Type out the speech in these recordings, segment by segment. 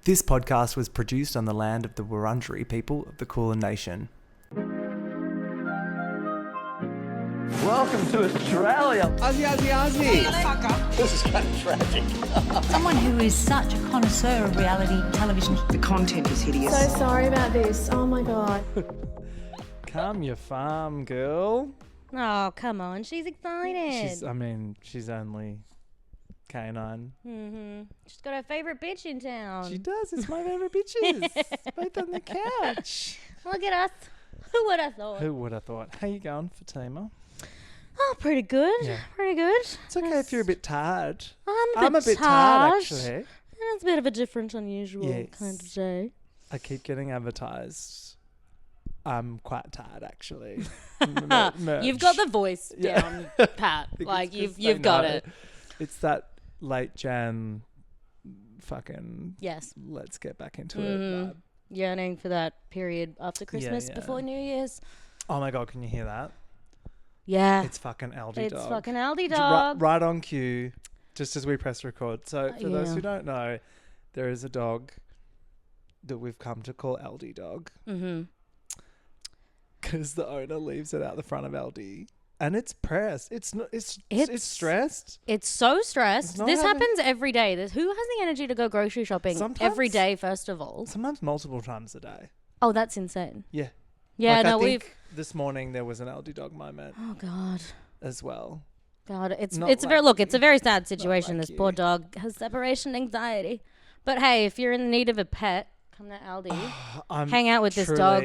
This podcast was produced on the land of the Wurundjeri people of the Kulin Nation. Welcome to Australia. Aussie. This is kind of tragic. Someone who is such a connoisseur of reality television. The content is hideous. So sorry about this. Oh my God. Calm your farm, girl. Oh, come on. She's excited. She's only canine. She's got her favourite bitch in town. She does. It's my favourite bitches. Both on the couch. Look at us. Who would have thought? Who would have thought? How you going, Fatima? Oh, pretty good. Yeah. Pretty good. It's okay if you're a bit tired. I'm a bit tired, tired. actually. Yeah, it's a bit of a different, unusual Yes. kind of day. I keep getting advertised. I'm quite tired, actually. You've got the voice Yeah. down, Pat. Like, It's 'cause you've they got know. it. It's that late Jan fucking Yes. let's get back into it vibe. Yearning for that period after Christmas yeah. before New Year's. Oh my God, can you hear that? Yeah. It's fucking Aldi It's dog. fucking Aldi J- dog. Right on cue, just as we press record. So for those yeah. who don't know, there is a dog that we've come to call Aldi dog because the owner leaves it out the front of Aldi. And it's pressed. It's stressed. It's so stressed. It's not This having- happens every day. Who has the energy to go grocery shopping every Sometimes- day, first of all? Sometimes multiple times a day. Oh, that's insane. Yeah. Yeah, Like, no, I think this morning there was an Aldi dog moment Oh, God. as well. God, Not it's a like very you. it's a very sad situation. like This poor you. dog has separation anxiety. But hey, if you're in need of a pet, come to Aldi. Hang out with this dog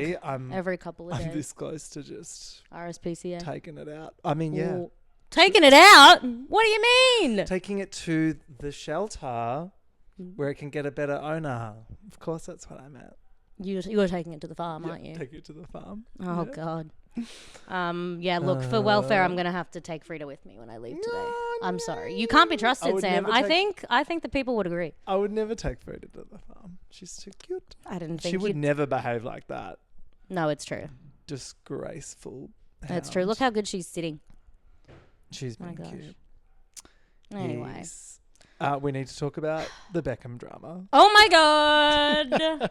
every couple of I'm days. this close to just RSPCA. taking it out. I mean, yeah. Ooh. Taking it out? What do you mean? Taking it to the shelter where it can get a better owner. Of course, that's what I meant. You're taking it to the farm, aren't you? Take it to the farm. Oh, Yeah. God. Yeah, look, for welfare, I'm going to have to take Frida with me when I leave today. I'm sorry. You can't be trusted, would Sam. never I take- think the people would agree. I would never take Frida to the farm. She's too cute. I didn't think She would you'd- never behave like that. No, it's true. Disgraceful. That's true. hound. Look how good she's sitting. She's My been gosh. cute. Anyway. Yes. We need to talk about the Beckham drama. Oh, my God.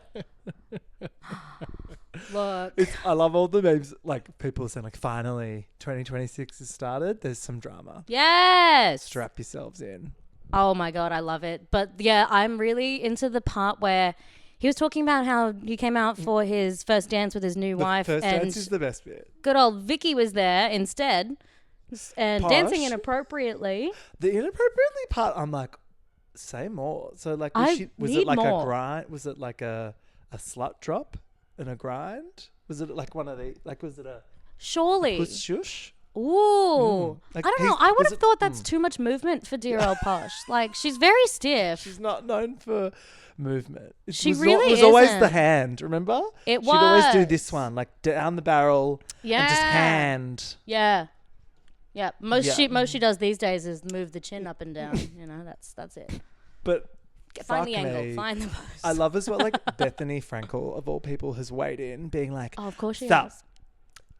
Look. I love all the memes. Like, people saying, like, finally, 2026 has started. There's some drama. Yes. Strap yourselves in. Oh, my God. I love it. But, yeah, I'm really into the part where he was talking about how he came out for his first dance with his new wife. First and dance is the best bit. good old Vicky was there instead and Posh. dancing inappropriately. The inappropriately part, I'm like, say more. So, like, I was need it like more. a grind? Was it like a slut drop and a grind? Was it like one of the, like, was it a Surely. puss shush? Ooh. Like, I don't know. he's- I would was have it- thought that's too much movement for dear old Posh. Like, she's very stiff. She's not known for movement. It She was really It was always the isn't. hand, remember? It She'd always do was. this one, like down the barrel and just Yeah. hand. Yeah. Yeah. Most Yeah. she does these days is move the chin up and down. You know, that's it. But Find the fuck angle. me. Find the pose. I love as well, like, Bethany Frankel, of all people, has weighed in, being like, Oh, of course she "So, has.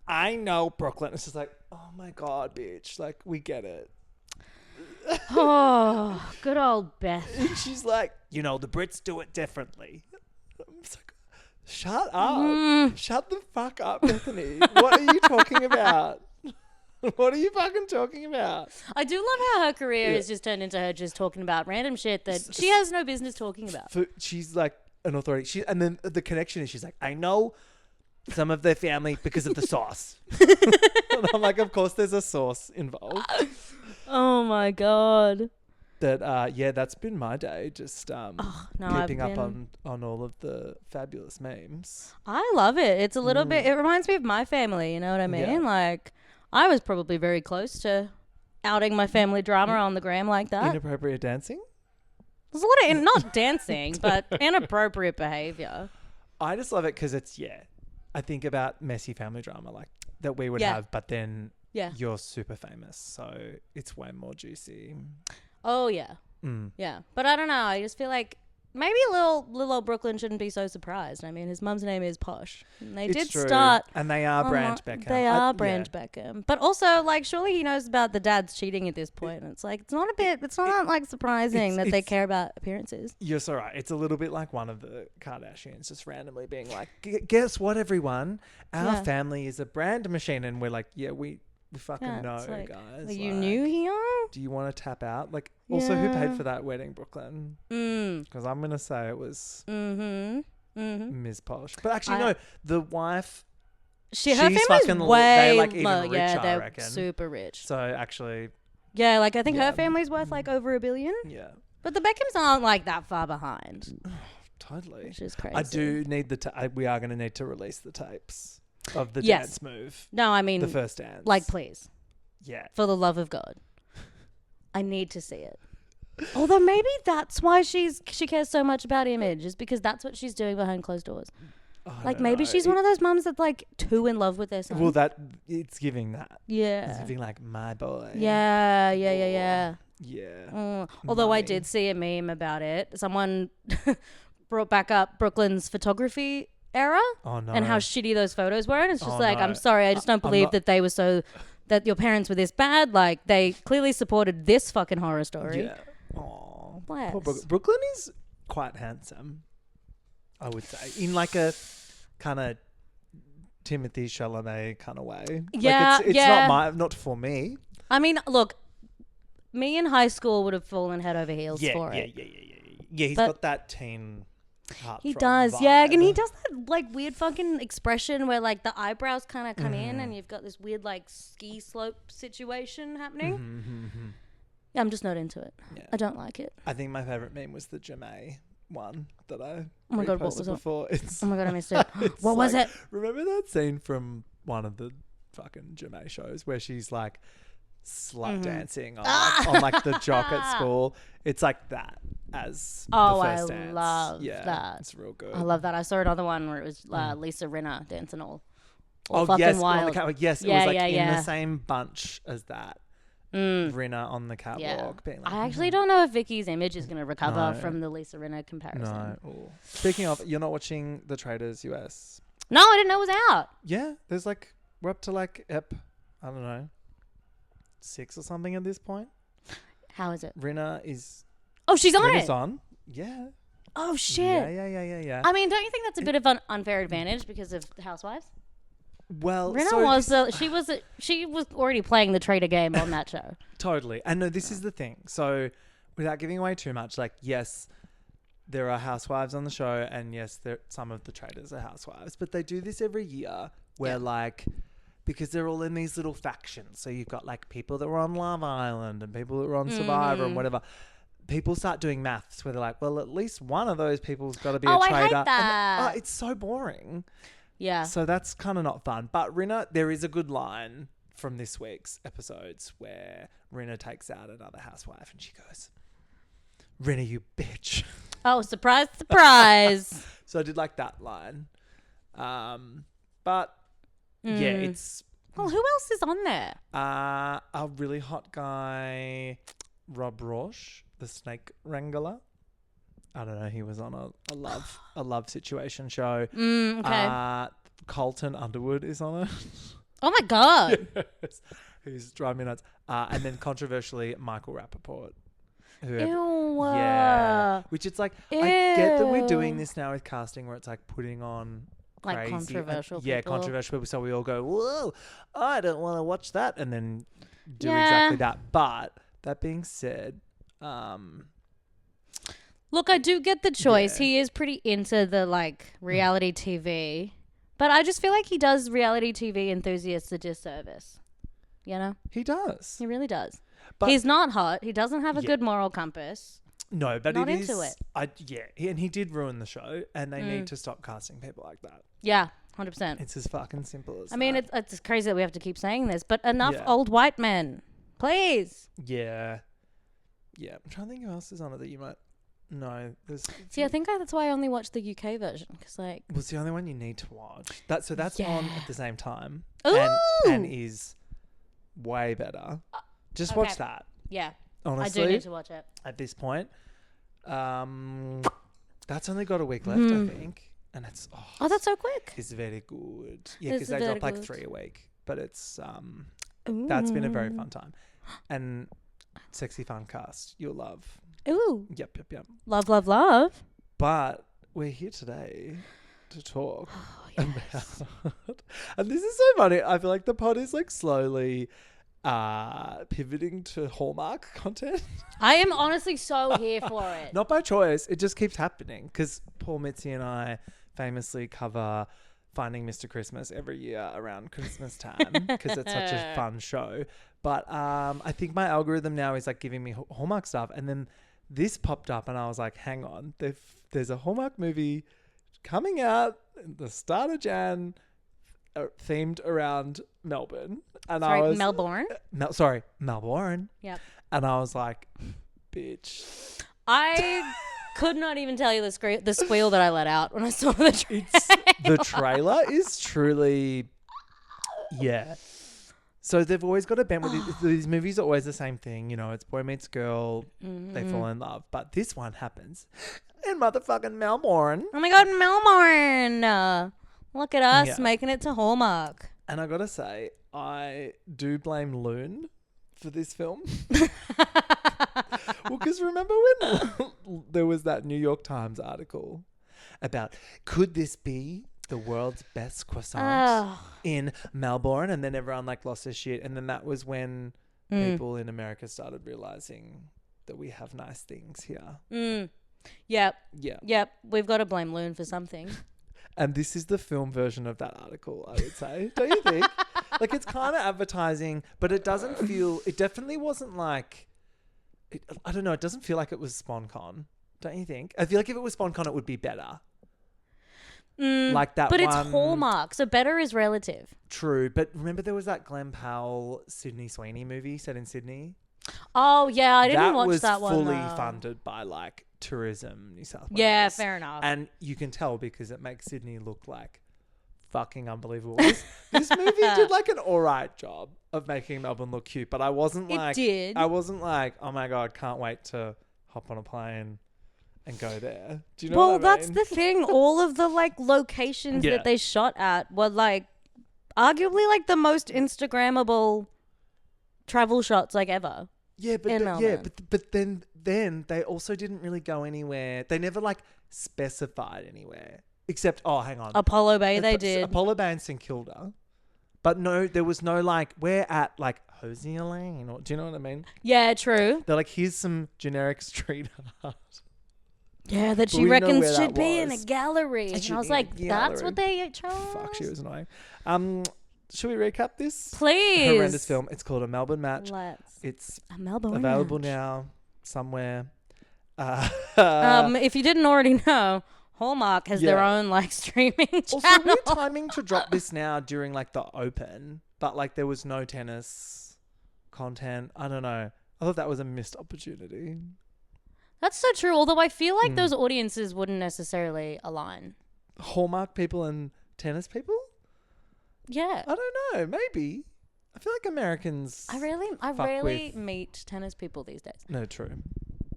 I know Brooklyn." It's just like, oh my God, bitch. Like, we get it. Oh, good old Beth. And she's like, you know, the Brits do it differently. I'm just like, shut up. Mm. Shut the fuck up, Bethany. What are you talking about? What are you fucking talking about? I do love how her career has just turned into her just talking about random shit that she has no business talking about. She's like an authority. And then the connection is, she's like, I know some of their family because of the sauce. And I'm like, of course there's a sauce involved. Oh my God. That yeah, that's been my day. Just No, I've keeping up been- on all of the fabulous memes. I love it. It's a little bit, it reminds me of my family, you know what I mean? Yeah. Like, I was probably very close to outing my family drama on the gram like that. Inappropriate dancing. There's a lot of, not dancing, but inappropriate behavior. I just love it because it's, yeah, I think about messy family drama like that we would Yeah. have, but then Yeah. you're super famous, so it's way more juicy. Oh, yeah. Mm. Yeah. But I don't know. I just feel like maybe little old Brooklyn shouldn't be so surprised. I mean, his mum's name is Posh. And they It's did true. start. And they are brand Beckham. They are brand Beckham. But also, like, surely he knows about the dad's cheating at this point. It's like, it's not like surprising that they care about appearances. You're so right. It's a little bit like one of the Kardashians just randomly being like, guess what, everyone? Our family is a brand machine. And we're like, yeah, we fucking know, like, guys. Are you Like, new here? do you want to tap out? Like, also, who paid for that wedding, Brooklyn? Because I'm going to say it was Ms. Posh. But actually, no, the wife, Her she's family's fucking way they're like even richer, I they're reckon. super rich. So actually, Yeah, like I think her family's worth like over $1 billion. yeah, But the Beckhams aren't like that far behind, totally. which is crazy. I do need we are going to need to release the tapes of the Yes. dance move. No, I mean, The first dance. like, please, Yeah. for the love of God, I need to see it. Although maybe that's why she cares so much about image, is because that's what she's doing behind closed doors. Like maybe she's one of those mums that's like too in love with their son. Well, it's giving that. Yeah. It's giving like my boy. Yeah. Yeah. Although I Mummy. did see a meme about it. Someone brought back up Brooklyn's photography era Oh no. and how shitty those photos were. And it's just Oh, like, no. I'm sorry, I just don't believe not- that they were that your parents were this bad. Like, they clearly supported this fucking horror story. Yeah. Oh. Bless. Brooklyn is quite handsome, I would say, in like a kind of Timothy Chalamet kind of way. Yeah, Like it's not for me. I mean, look, me in high school would have fallen head over heels for it. Yeah, he's But- got that teen heart. He does, yeah, and he does that like weird fucking expression where like the eyebrows kind of come in, and you've got this weird like ski slope situation happening. Yeah, I'm just not into it. Yeah. I don't like it. I think my favorite meme was the Jamae one that I Oh my God, what reposted was it? before. It's Oh my God, I missed it. it's What was like- it? Remember that scene from one of the fucking Jamae shows where she's like slut dancing on like the jock at school? It's like that as Oh, the I first dance. love Yeah, that. it's real good. I love that. I saw another one where it was Lisa Rinna dancing all Oh fucking yes, on wild. the catwalk. Yes, it Yeah, was like yeah, in yeah. the same bunch as that. Rinna on the catwalk. Yeah. Being like, I actually don't know if Vicky's image is going to recover No. from the Lisa Rinna comparison. no. Ooh. Speaking of, you're not watching the Traitors US. No, I didn't know it was out. Yeah, there's like we're up to like I don't know, 6 or something at this point. How is it? Rinna is Oh, she's on Rinna's it. on. Yeah. Oh shit. Yeah. I mean, don't you think that's a bit of an unfair advantage because of the Housewives? Well, Rinna so she was already playing the traitor game on that show. totally. And no, this is the thing. So, without giving away too much, like yes, there are housewives on the show, and yes, some of the Traitors are housewives, but they do this every year where like. Because they're all in these little factions. So you've got like people that were on Love Island and people that were on Survivor and whatever. People start doing maths where they're like, well, at least one of those people's got to be a I traitor. hate that. And, it's so boring. Yeah. So that's kind of not fun. But Rinna, there is a good line from this week's episodes where Rinna takes out another housewife and she goes, Rinna, you bitch. Oh, surprise, surprise. So I did like that line. But yeah, it's Well, who else is on there? a really hot guy, Rob Roche, the snake wrangler. I don't know. He was on a love situation show. Okay. Colton Underwood is on it. Oh my God. Yes. Who's driving me nuts. And then controversially, Michael Rappaport. Who Ew. yeah. Which it's like, I get that we're doing Ew. this now with casting where it's like putting on Like crazy controversial yeah, people. controversial people. So we all go, whoa, I don't want to watch that. And then do Yeah. exactly that. But that being said, Look, I do get the choice. Yeah. He is pretty into the like reality TV, but I just feel like he does reality TV enthusiasts a disservice. You know, he does. he really does. But He's not hot. He doesn't have a Yeah. good moral compass. no, but not it into is. And he did ruin the show, and they need to stop casting people like that. Yeah, 100%. It's as fucking simple as I mean, that. it's crazy that we have to keep saying this, but enough Yeah. old white men, please. Yeah. I'm trying to think who else is on it that you might know. See, I think that's why I only watched the UK version because, like, Well, it's the only one you need to watch. That's on Yeah. at the same time. Ooh! And is way better. Just watch okay. that. yeah, Honestly, I do need to watch it. at this point. That's only got a week left, I think. And it's Oh, that's so quick. it's very good. Yeah, It's because they very drop like good. 3 a week. But it's that's been a very fun time. And sexy fun cast. You'll love. Ooh. Yep. Love, love, love. But we're here today to talk Oh, about and this is so funny. I feel like the pod is like slowly pivoting to Hallmark content. I am honestly so here for it. Not by choice. It just keeps happening because Paul Mitzi and I famously cover Finding Mr. Christmas every year around Christmas time because it's such a fun show. But I think my algorithm now is like giving me Hallmark stuff. And then this popped up and I was like, hang on, there's a Hallmark movie coming out at the start of Jan themed around Melbourne. And I was Melbourne. Melbourne. Yep. And I was like, bitch. I could not even tell you the squeal that I let out when I saw the trailer. The trailer is truly, yeah. So they've always got a bent with these movies are always the same thing. You know, it's boy meets girl, they fall in love. But this one happens in motherfucking Melbourne. Oh my God, Melbourne. Look at us making it to Hallmark. And I got to say, I do blame Loon for this film. Well, because remember when there was that New York Times article about could this be the world's best croissant in Melbourne? And then everyone like lost their shit. And then that was when people in America started realizing that we have nice things here. Yep. Yeah. Yep. We've got to blame Loon for something. And this is the film version of that article, I would say. Don't you think? Like, it's kind of advertising, but it doesn't feel... It definitely wasn't like... I don't know. It doesn't feel like it was SponCon. Don't you think? I feel like if it was SponCon, it would be better. Like that but one... it's Hallmark, so better is relative. True. But remember there was that Glenn Powell, Sydney Sweeney movie set in Sydney? Oh, yeah. I didn't watch that one. That was fully funded by, like, Tourism New South Wales. Yeah, fair enough. And you can tell because it makes Sydney look like fucking unbelievable. This movie did like an alright job of making Melbourne look cute, but I wasn't like... It did. I wasn't like, oh my God, can't wait to hop on a plane and go there. Do you know what I mean? Well, that's the thing. All of the like locations that they shot at were like arguably like the most Instagrammable travel shots like ever. Yeah, but then they also didn't really go anywhere. They never like specified anywhere. Except, hang on. Apollo Bay they did. Apollo Bay and St Kilda. But no, there was no like, we're at like Hosier Lane. Or, do you know what I mean? Yeah, true. They're like, here's some generic street art. Yeah, that she we know reckons where should that be in a was. gallery. And I was like, that's what they chose? Fuck, she was annoying. Should we recap this? Please. Horrendous film. It's called A Melbourne Match. Let's. It's A Melbourne available Match. now somewhere. If you didn't already know, Hallmark has their own like streaming channel. Also, we're timing to drop this now during like the Open, but like there was no tennis content. I don't know. I thought that was a missed opportunity. That's so true. Although I feel like those audiences wouldn't necessarily align. Hallmark people and tennis people? Yeah. I don't know. Maybe. I feel like Americans. I rarely meet tennis people these days. No, true.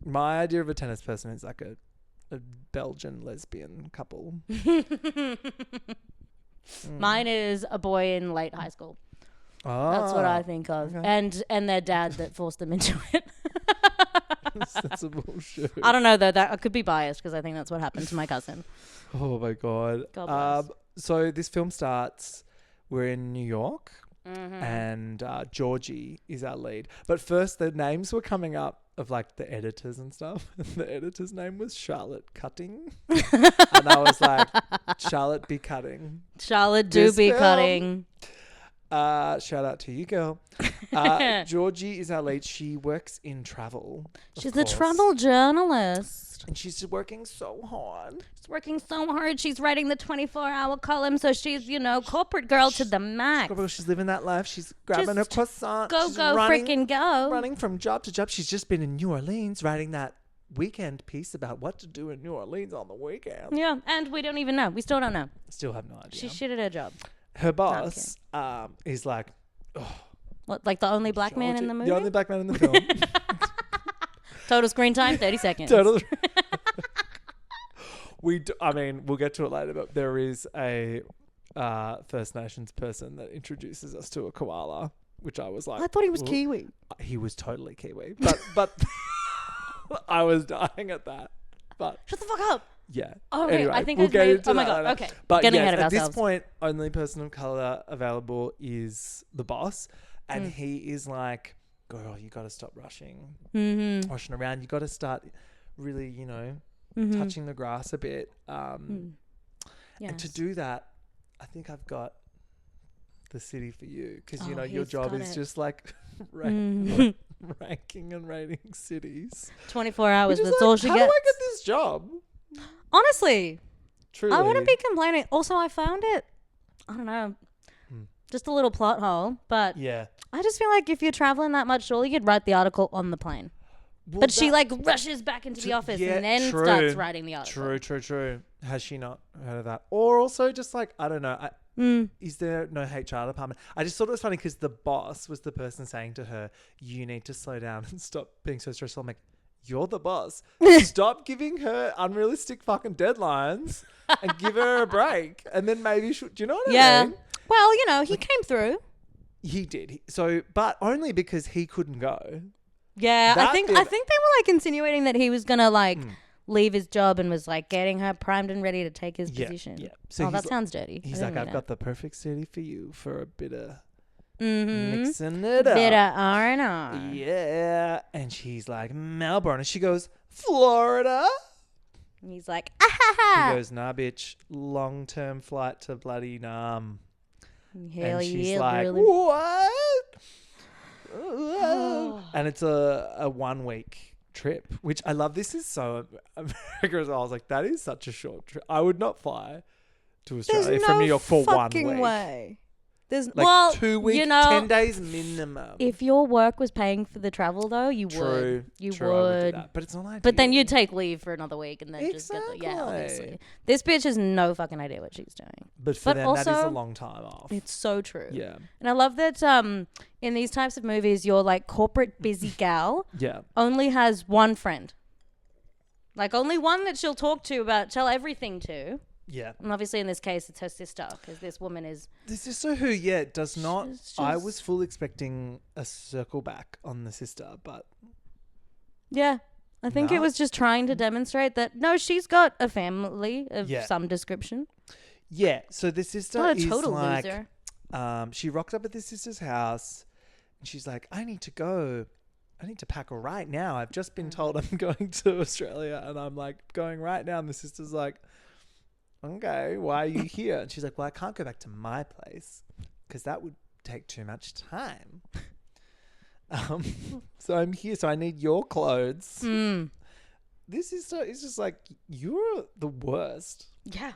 My idea of a tennis person is like a Belgian lesbian couple. Mine is a boy in late high school. That's what I think of. Okay. And their dad that forced them into it. Sensible shit. I don't know though. That I could be biased because I think that's what happened to my cousin. Oh my God. God bless. So this film starts. We're in New York, and Georgie is our lead. But first, the names were coming up of like the editors and stuff. And the editor's name was Charlotte Cutting, and I was like, Charlotte be cutting. Charlotte do This be film. cutting. Shout out to you, girl. Georgie is our lead. She works in travel. She's a travel journalist. And she's working so hard. She's working so hard. She's writing the 24-hour column, so she's, corporate girl to the max. She's living that life. She's grabbing her croissant. Go, She's freaking go. Running from job to job. She's just been in New Orleans writing that weekend piece about what to do in New Orleans on the weekend. Yeah, and we don't even know. We still don't know. Still have no idea. She's shit at her job. Her boss is like, What, like the only black man in the movie? The only black man in the film. Total screen time, 30 seconds. Total. I mean, we'll get to it later, but there is a First Nations person that introduces us to a koala, which I was like, I thought he was "Ooh." Kiwi. He was totally Kiwi, but I was dying at that. But Shut the fuck up. yeah. Oh, okay. Anyway, I think we'll I get may- into oh my that God, later. okay. But Getting yes, ahead of at ourselves. this point, only person of color available is the boss, Mm. and he is like, "Girl, you got to stop rushing Mm-hmm. around. You got to start really, Mm-hmm. touching the grass a bit." And to Yes. do that, I think I've got the city for you because your he's job got is it. just like Mhm. ranking and rating cities. 24 hours. Which is That's like, all she how gets. do I get this job? Honestly, Truly, I wouldn't be complaining. Also, I found it, I don't know, just a little plot hole. But Yeah. I just feel like if you're traveling that much, surely you'd write the article on the plane. Well, But she that- like rushes back into the office yeah, and then true. starts writing the article. True. Has she not heard of that? Or also just like, I don't know. Is there no HR department? I just thought it was funny because the boss was the person saying to her, you need to slow down and stop being so stressful. I'm like, you're the boss. Stop giving her unrealistic fucking deadlines and give her a break. And then maybe do you know what I Yeah. mean? Well, he came through. He did. But only because he couldn't go. Yeah, That I think bit- they were like insinuating that he was gonna like leave his job and was like getting her primed and ready to take his position. Yeah. So Oh, that he's sounds dirty. He's I like, didn't I've mean got the perfect city for you for a bit of it. mixing it up. Bit of R&R. Yeah. And she's like, Melbourne. And she goes, Florida. And he's like, He ah. goes, nah, bitch. Long-term flight to bloody Narrm. Hell And she's yeah, like, really. what? And it's a 1 week trip, which I love. This is so America as well. I was like, that is such a short trip. I would not fly to Australia There's from no New York for 1 fucking week. way. There's Like 2 weeks, 10 days minimum. if your work was paying for the travel though, you would. You True, I would do would. that. But it's not ideal. But then you'd take leave for another week and then just get the Exactly. obviously. This bitch has no fucking idea what she's doing. But for but them, that is a also- long time off. It's so true. Yeah. And I love that in these types of movies, your like corporate busy gal Yeah. only has one friend. Like only one that she'll talk to tell everything to. Yeah. And obviously in this case, it's her sister because this woman is. This is so who, does not. She's I just- was full expecting a circle back on the sister, but Yeah. I think it No. was just trying to demonstrate that, no, she's got a family of Yeah. some description. yeah. So the sister Not a is total like, loser. she rocked up at the sister's house and she's like, I need to go. I need to pack right now. I've just been told I'm going to Australia and I'm like going right now. And the sister's like, okay, why are you here? And she's like, well, I can't go back to my place because that would take too much time. So I'm here. So I need your clothes. This is it's just like, you're the worst. Yeah.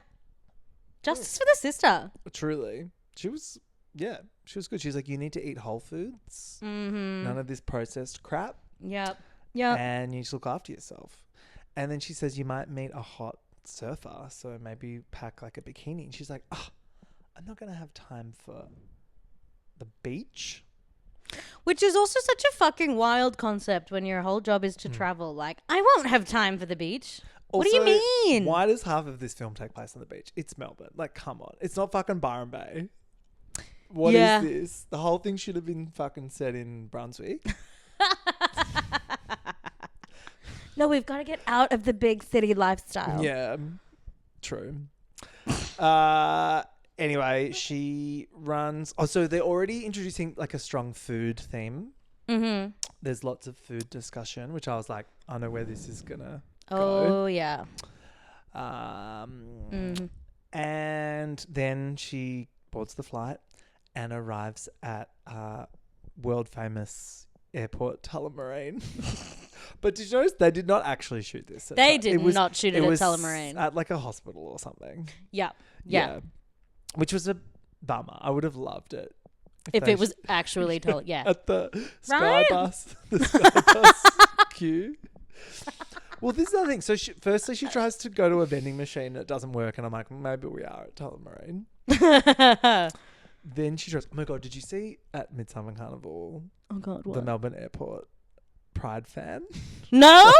Justice for the sister. Truly. She was good. She's like, you need to eat whole foods. Mm-hmm. None of this processed crap. Yep. And you need to look after yourself. And then she says you might meet a hot surfer, so maybe pack like a bikini. And she's like, I'm not going to have time for the beach. Which is also such a fucking wild concept when your whole job is to travel. Like, I won't have time for the beach. What do you Also, mean? Why does half of this film take place on the beach? It's Melbourne. Like, come on. It's not fucking Byron Bay. What is Yeah. this? The whole thing should have been fucking set in Brunswick. No, we've got to get out of the big city lifestyle. Yeah, true. Anyway, she runs. Oh, so they're already introducing like a strong food theme. Mm-hmm. There's lots of food discussion, which I was like, I know where this is gonna Oh, yeah. go. And then she boards the flight and arrives at world famous airport Tullamarine. But did you notice they did not actually shoot this? They did not shoot it at was Tullamarine. at like a hospital or something. Yeah. Yeah. Which was a bummer. I would have loved it. If they it was actually told. Yeah. at the Right? the sky bus queue. Well, this is the thing. So firstly, she tries to go to a vending machine and it doesn't work. And I'm like, maybe we are at Tullamarine. Then she tries, oh my God, did you see at Midsummer Carnival, Oh, God, the what? Melbourne Airport Pride fan? No?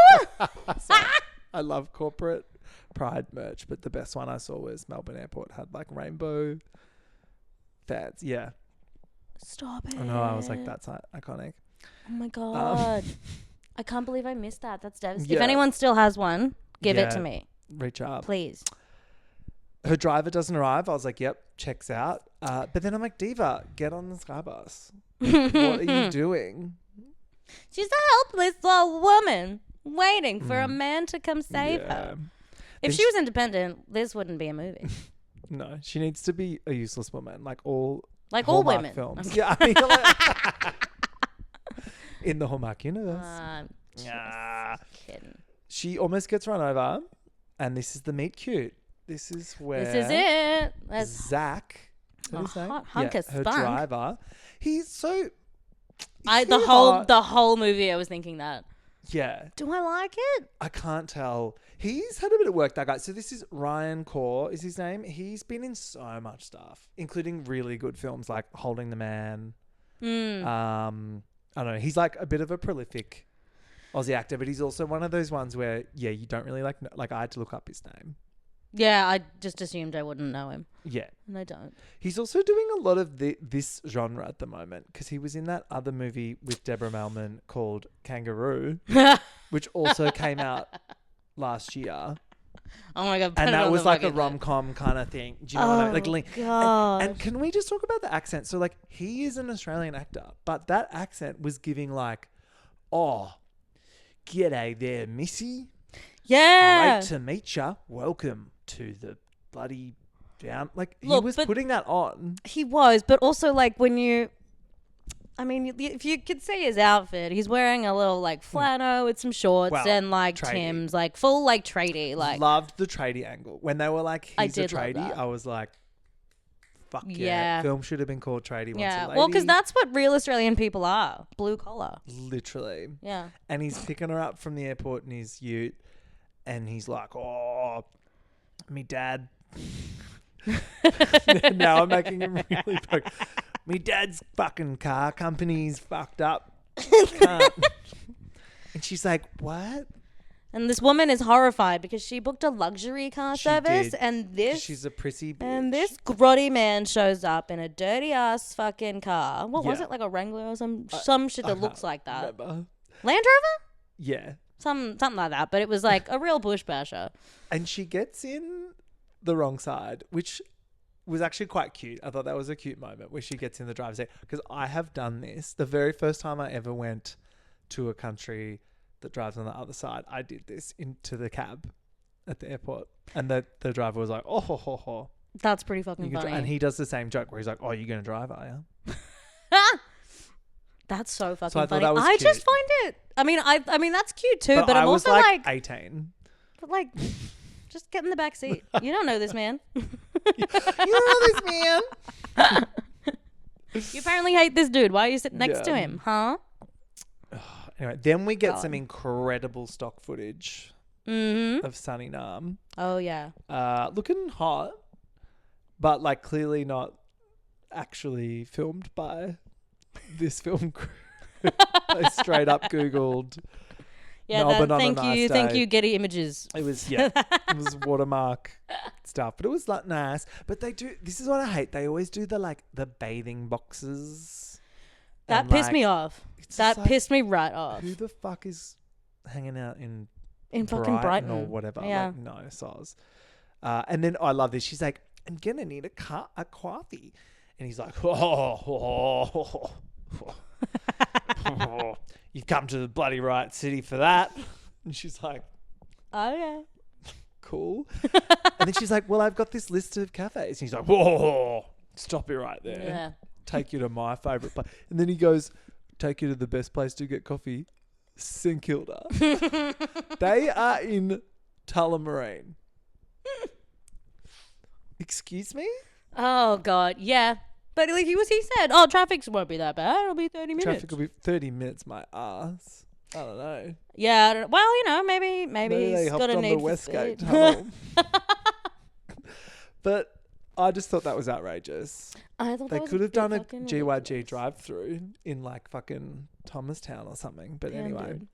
I love corporate Pride merch, but the best one I saw was Melbourne Airport had like rainbow fans. Yeah. Stop it. I know. I was like, that's iconic. Oh my God. I can't believe I missed that. That's devastating. If Yeah. anyone still has one, give it Yeah. to me. Reach up. Please. Her driver doesn't arrive. I was like, yep, checks out. But then I'm like, Diva, get on the sky bus. What are you doing? She's a helpless old woman waiting for a man to come save her. If Then she was independent, this wouldn't be a movie. No, she needs to be a useless woman, like all all Hallmark women. films. Yeah, I mean, like, in the Hallmark universe. Just kidding. She almost gets run over, and this is the meet cute. This is where This is it. That's Zach, is that his name? hot hunk as her funk. driver. He's so. the whole movie I was thinking that. Yeah. Do I like it? I can't tell. He's had a bit of work, that guy. So this is Ryan Kaur is his name. He's been in so much stuff, including really good films like Holding the Man. I don't know. He's like a bit of a prolific Aussie actor, but he's also one of those ones where, yeah, you don't really like I had to look up his name. Yeah, I just assumed I wouldn't know him. Yeah. And I don't. He's also doing a lot of this genre at the moment because he was in that other movie with Deborah Melman called Kangaroo, which also came out last year. Oh my God. And that was like a rom-com kind of thing. Do you know what I mean? Like, God. and can we just talk about the accent? So like he is an Australian actor, but that accent was giving like, oh, g'day there, missy. Yeah. Great to meet ya. Welcome to the bloody down. Like Look, he was but putting that on. He was, but also like when you, I mean, if you could see his outfit, he's wearing a little like flannel with some shorts Well, and like tradie. Timbs, like full like tradie. Like Loved the tradie angle. When they were like, he's I a did love tradie, that. I was like, fuck yeah. Yeah. Film should have been called Tradie Once a yeah, Lady. well, because that's what real Australian people are, blue collar. Literally. Yeah. And he's picking her up from the airport in his ute. And he's like, oh, me dad. Now I'm making him really broke. Me dad's fucking car company's fucked up. Can't. And she's like, what? And this woman is horrified because she booked a luxury car She service, did. and this She's a prissy bitch. and this grotty man shows up in a dirty ass fucking car. What was Yeah. it, like a Wrangler or some shit I that looks can't like that? remember. Land Rover? Yeah. Something like that, but it was like a real bush basher. And she gets in the wrong side, which was actually quite cute. I thought that was a cute moment where she gets in the driver's seat. Because I have done this. The very first time I ever went to a country that drives on the other side, I did this into the cab at the airport. And the driver was like, oh, ho, ho, ho. That's pretty fucking funny. And he does the same joke where he's like, oh, you're going to drive, are you? That's so fucking So I thought funny. that was I cute. just find it. I mean, that's cute too. But I I'm was also like, 18. but like, just get in the back seat. You don't know this man. You know this man. You apparently hate this dude. Why are you sitting next to Yeah. him, huh? Anyway, then we get God. some incredible stock footage Mm-hmm. of Sunny Narrm. Oh yeah. Looking hot, but like clearly not actually filmed by this film crew. I straight up Googled. Yeah. Melbourne on a Thank nice you. Thank day. you. Getty Images. It was, yeah, it was watermark stuff, but it was like nice. But they do, this is what I hate. They always do the bathing boxes. That And, pissed like, me off. it's That just like, pissed me right off. who the fuck is hanging out in fucking Brighton or whatever? Yeah. Like, no, soz. And then I love this. She's like, I'm gonna need a coffee. And he's like, you've come to the bloody right city for that. And she's like, Okay. cool. And then she's like, well, I've got this list of cafes. And he's like, whoa, stop it right there. Yeah. Take you to my favourite place. And then he goes, take you to the best place to get coffee, St Kilda. They are in Tullamarine. Excuse me? Oh God. Yeah. But like he said, oh, traffic won't be that bad. It'll be 30 minutes. Traffic will be 30 minutes, my ass. I don't know. Yeah. I don't, well, you know, maybe Maybe they he's hopped got a on need the for Westgate speed. tunnel. But I just thought that was outrageous. I thought They that was could have bit done a fucking GYG ridiculous. drive-through in like fucking Thomastown or something. But Yeah, anyway, dude.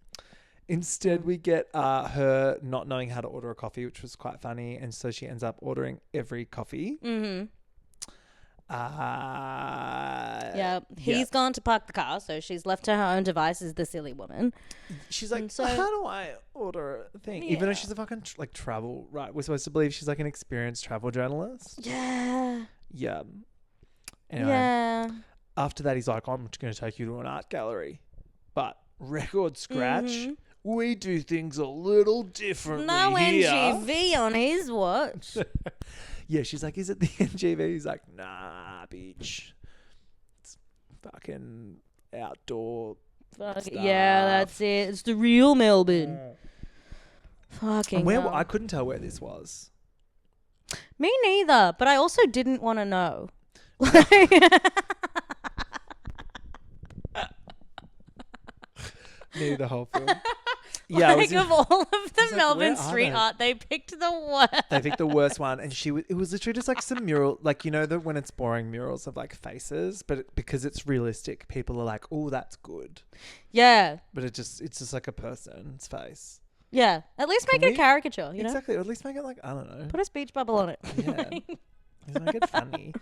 Instead, we get her not knowing how to order a coffee, which was quite funny. And so she ends up ordering every coffee. Mm-hmm. Yeah. He's gone to park the car, so she's left to her own devices, the silly woman. She's like, so- how do I order a thing? Even though she's a fucking travel, right? We're supposed to believe she's like an experienced travel journalist. Yeah. Yeah. Anyway, Yeah. after that, he's like, I'm just going to take you to an art gallery. But record scratch, we do things a little differently No here. NGV on his watch. Yeah, she's like, is it the NGV? He's like, nah, bitch. It's fucking outdoor stuff. Yeah, that's it. It's the real Melbourne. Fucking And hell. I couldn't tell where this was. Me neither, but I also didn't want to know. Near the whole film. Yeah, it was Like of all of the like, Melbourne where are street they? art, they picked the worst. they picked the worst one, and it was literally just like some mural, like, you know, when it's boring murals of like faces, but because it's realistic, people are like, oh, that's good. Yeah, But it's just like a person's face. yeah. At least make Can it a we- caricature, you know? Exactly. Or at least make it like, I don't know. Put a speech bubble on it. Yeah. Just make it funny.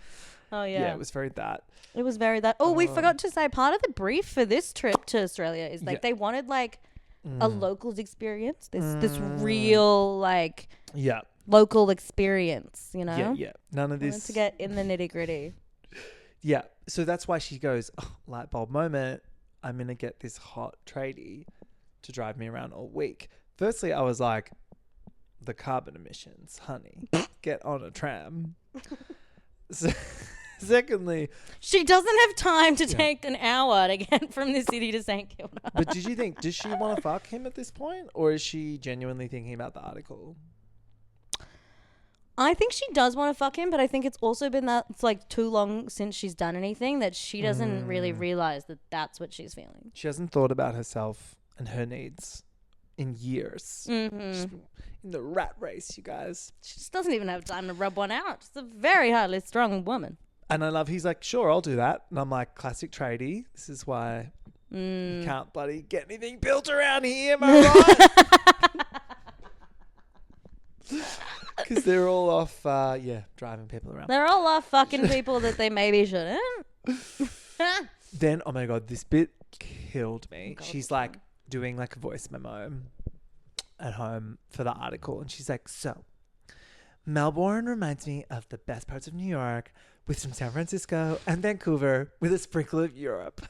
Oh, Yeah, yeah. it was very that. It was very that. Oh, we forgot to say part of the brief for this trip to Australia is like Yeah. they wanted like a locals experience. This real like Yeah. local experience, you know? Yeah, yeah. None of Wanted this. to get in the nitty gritty. Yeah. So that's why she goes, oh, light bulb moment. I'm going to get this hot tradie to drive me around all week. Firstly, I was like, the carbon emissions, honey. Get on a tram. Secondly, She doesn't have time to take an hour to get from the city to St Kilda. but did you think, does she want to fuck him at this point? Or is she genuinely thinking about the article? I think she does want to fuck him, but I think it's also been that it's like too long since she's done anything that she doesn't really realize that that's what she's feeling. She hasn't thought about herself and her needs in years. She's in the rat race, you guys. She just doesn't even have time to rub one out. She's a very highly strung woman. And I love, he's like, sure, I'll do that. And I'm like, classic tradie. This is why you can't bloody get anything built around here, am I right? Because they're all off, driving people around. They're all off fucking people that they maybe shouldn't. Then, oh my God, this bit killed me. She's like doing like a voice memo at home for the article. And she's like, so, Melbourne reminds me of the best parts of New York with some San Francisco and Vancouver with a sprinkle of Europe.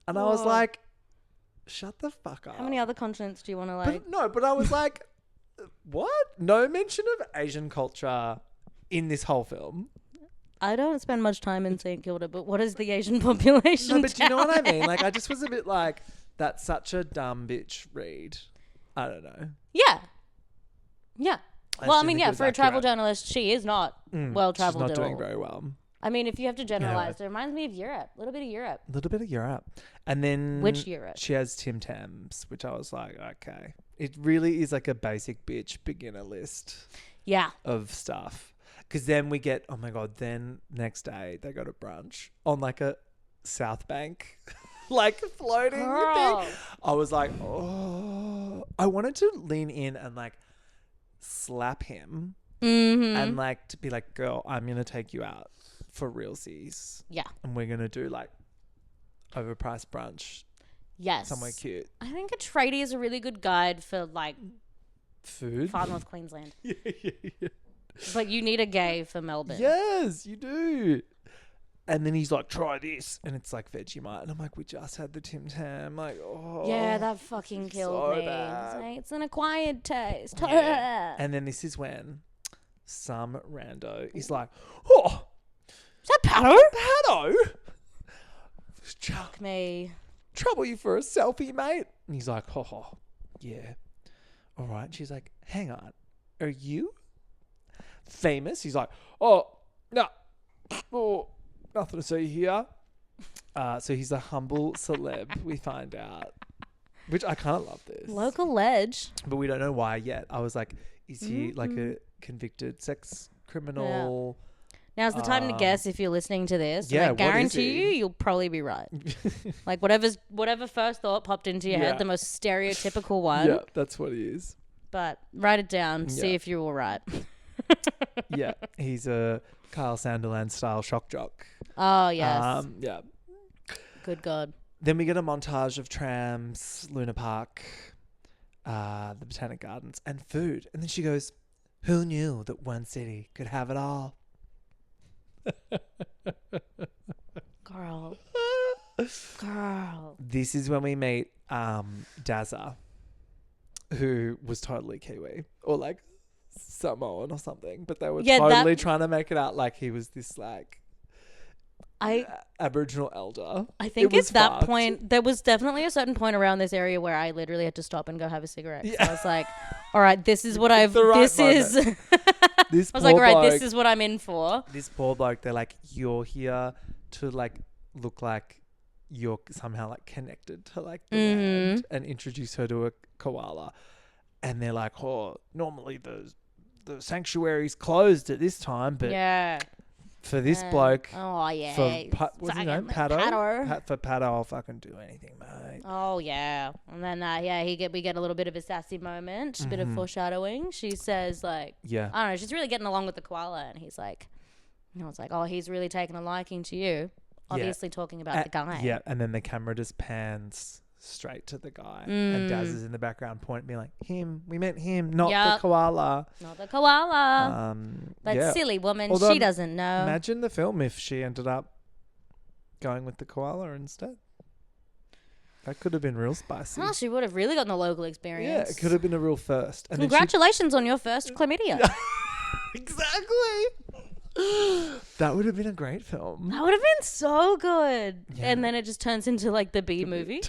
And I was Whoa. like, shut the fuck up. How many other continents do you want to like? But I was like, what? No mention of Asian culture in this whole film. I don't spend much time in St Kilda, but what is the Asian population? No, but do you know down what I there? mean? Like, I just was a bit like, that's such a dumb bitch read. I don't know. Yeah. Yeah. I Well, I didn't mean, think it yeah, was for a travel accurate. journalist, she is not well traveled She's at not doing all. very well. I mean, if you have to generalize, it reminds me of Europe. A little bit of Europe. A little bit of Europe. And then Which Europe? she has Tim Tams, which I was like, okay. It really is like a basic bitch beginner list Yeah. of stuff. Because then we get, oh my God, then next day they go to brunch on like a South Bank, like floating Girl. thing. I was like, oh. I wanted to lean in and like slap him and like to be like, girl, I'm going to take you out for realsies. Yeah. And we're going to do like overpriced brunch Yes. somewhere cute. I think a tradie is a really good guide for like Food. far north Queensland. yeah. But you need a gay for Melbourne. Yes, you do. And then he's like, try this. And it's like Vegemite. And I'm like, we just had the Tim Tam. Like, oh. Yeah, that fucking killed so me. bad. It's like, it's an acquired taste. Yeah. And then this is when some rando is like, oh, Is that Pato? Pato. Fuck me. Trouble you for a selfie, mate. And he's like, oh, yeah. All right. She's like, hang on. Are you famous? He's like, oh, no. Oh, nothing to see here. So he's a humble celeb, we find out. Which I can't love this. Local ledge. But we don't know why yet. I was like, is he like a convicted sex criminal? Now's the time to guess if you're listening to this. yeah, And I what is guarantee he? you, you'll probably be right. Like whatever first thought popped into your head, the most stereotypical one. Yeah, that's what he is. But write it down, see Yeah. if you're all right. Yeah, he's a Kyle Sanderland style shock jock. Oh, yes. Yeah. Good God. Then we get a montage of trams, Luna Park, the Botanic Gardens, and food. And then she goes, "Who knew that one city could have it all?" Girl. Girl. This is when we meet Dazza, who was totally Kiwi or like Samoan or something, but they were totally trying to make it out like he was this like Aboriginal elder. I think It was at that fucked. point, there was definitely a certain point around this area where I literally had to stop and go have a cigarette. So Yeah. I was like, all right, this is what I've, The right this is, moment. This I was like, all poor right, bloke- this is what I'm in for. This poor bloke, they're like, you're here to like look like you're somehow like connected to like the land and introduce her to a koala. And they're like, oh, normally the sanctuary's closed at this time, but Yeah. for this bloke, Oh, yeah. for what's his name? Pato? Pato. For Pato, I'll fucking do anything, mate. Oh, yeah. And then, we get a little bit of a sassy moment, a bit of foreshadowing. She says, like, Yeah. I don't know, she's really getting along with the koala. And he's like, it's like, oh, he's really taken a liking to you. Obviously talking about the guy. Yeah, and then the camera just pans straight to the guy. And Daz is in the background pointing, being like, him, we meant him, not the Yup. koala. Not the koala. But But silly woman, Although she doesn't know. Imagine the film if she ended up going with the koala instead. That could have been real spicy. Oh, she would have really gotten the local Yeah, experience. it could have been a real first. And then Congratulations on your first chlamydia. exactly. That would have been a great film. That would have been so good. Yeah. And then it just turns into like the B movie.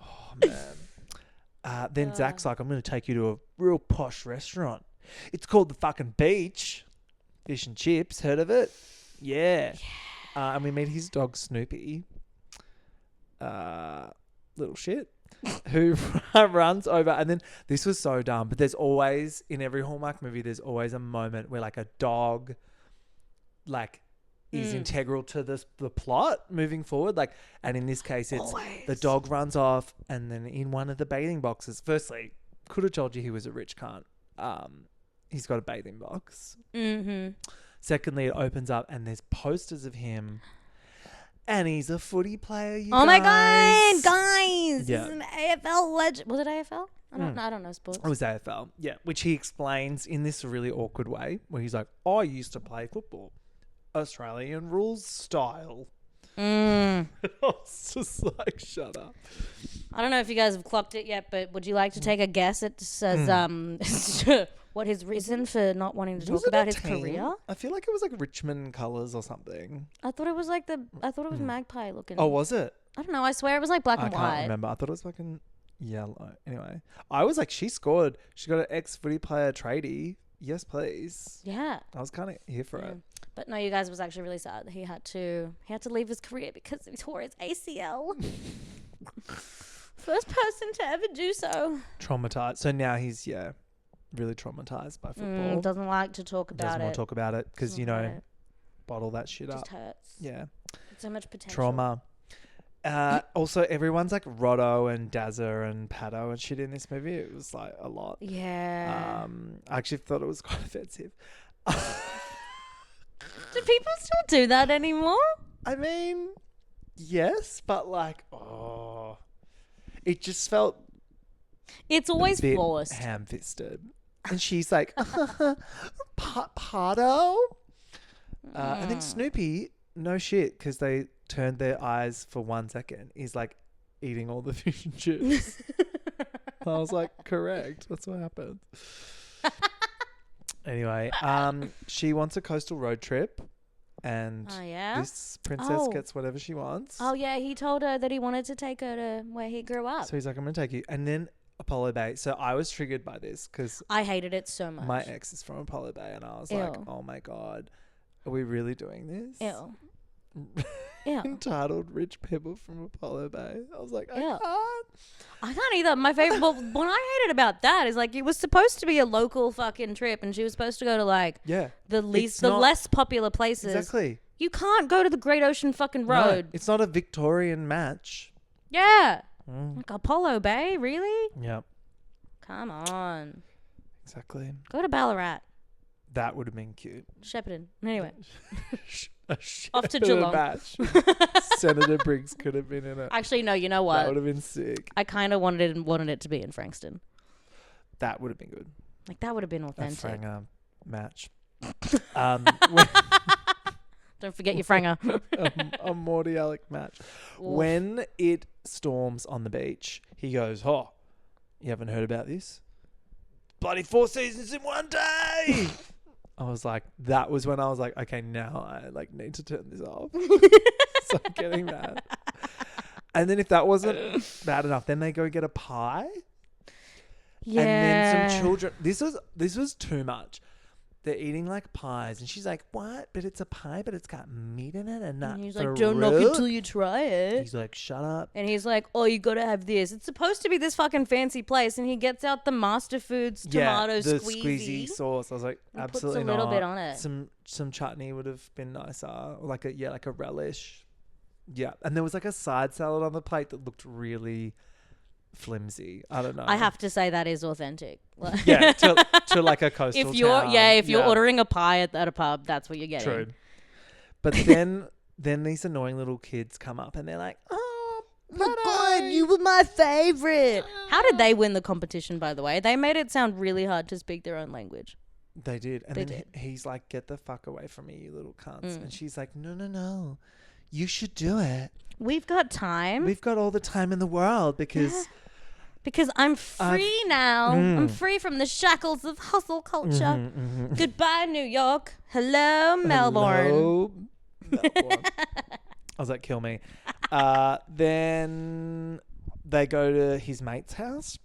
Oh, man. Then Zach's like, I'm going to take you to a real posh restaurant. It's called the fucking Beach. Fish and chips. Heard of it? Yeah. And we meet his dog, Snoopy. Little shit. Who runs over. And then this was so dumb. But there's always, in every Hallmark movie, there's always a moment where like a dog like is integral to the plot moving forward. Like, and in this case, it's the dog runs off, and then in one of the bathing boxes. Firstly, could have told you he was a rich cunt. He's got a bathing box. Mm-hmm. Secondly, it opens up and there's posters of him, and he's a footy player. Oh my God, guys. Yeah. This is an AFL legend. Was it AFL? I don't know sports. It was AFL, yeah, which he explains in this really awkward way where he's like, I used to play football, Australian rules style. I was just like, shut up. I don't know if you guys have clocked it yet, but would you like to take a guess? It says what his reason for not wanting to Was talk it a about his team? career. I feel like it was like Richmond colours or something. I thought it was like magpie looking. Oh, was it? I don't know. I swear it was like black I and can't white. remember. I thought it was fucking yellow. Anyway, I was like, she scored. She got an ex-footy player tradie. Yes, please. Yeah. I was kind of here for it. But no, you guys, was actually really sad that he had to leave his career because he tore his ACL. First person to ever do so. Traumatized. So now he's really traumatized by football. Doesn't like to talk about Doesn't it. want to talk about it because Doesn't want it. bottle that shit Just up. hurts. Yeah, So much potential. trauma. Also, everyone's like Rotto and Dazza and Pato and shit in this movie. It was like a lot. Yeah. I actually thought it was quite offensive. Do people still do that anymore? I mean, yes, but like, it just felt It's always a bit forced. ham-fisted. And she's like, Pato? And then Snoopy, no shit, because they turned their eyes for 1 second, is like eating all the fish and chips. I was like, correct. That's what happened. Anyway, she wants a coastal road trip, and Oh, yeah? this princess Oh. gets whatever she wants. Oh, yeah. He told her that he wanted to take her to where he grew up. So he's like, I'm going to take you. And then Apollo Bay. So I was triggered by this because I hated it so much. my ex is from Apollo Bay, and I was like, Ew. oh my God, are we really doing this? Ew. Yeah. entitled rich people from Apollo Bay. I was like, I Yeah. can't. I can't either. My favorite. Well, what I hated about that is like it was supposed to be a local fucking trip, and she was supposed to go to like Yeah. the It's not- less popular places. Exactly. You can't go to the Great Ocean fucking Road. No, it's not a Victorian match. Yeah. Mm. Like Apollo Bay, really? Yep. Come on. Exactly. Go to Ballarat. That would have been cute. Shepparton. Anyway. A Off to Shepparton Geelong. match. Senator Briggs could have been in it. Actually, no, you know That what? would have been sick. I kind of wanted it to be in Frankston. That would have been good. Like that would have been A authentic. Franger match. When- Don't forget your Franger. a Morty Alec match. When it storms on the beach, he goes, "Oh, you haven't heard about this? Bloody 4 seasons in one day." I was like, that was when I was like, okay, now I like need to turn this off. So I'm getting mad. And then if that wasn't bad enough, then they go get a pie. Yeah. And then some children. This was too much. They're eating like pies, and she's like, "What? But it's a pie, but it's got meat in it, and not And he's for like, don't knock it real?" till you try it. He's like, "Shut up." And he's like, oh, you gotta have this. It's supposed to be this fucking fancy place. And he gets out the Master Foods tomato the squeezy. squeezy sauce. I was like, And puts a absolutely little not. bit on it. Some chutney would have been nicer, or like a relish. Yeah, and there was like a side salad on the plate that looked really flimsy. I don't know. I have to say that is authentic. yeah, to like a coastal if you're town. if you're ordering a pie at a pub, that's what you're getting. True. But then these annoying little kids come up and they're like, "Oh my god, You were my favorite. How did they win the competition, by the way? They made it sound really hard to speak their own language. They did. And They then did. he's like, "Get the fuck away from me, you little cunts." And she's like, "No. You should do it. We've got time. We've got all the time in the world because Because I'm free now. I'm free from the shackles of hustle culture. Goodbye, New York. Hello, Melbourne. Hello, Melbourne." I was like, kill me. Then they go to his mate's house.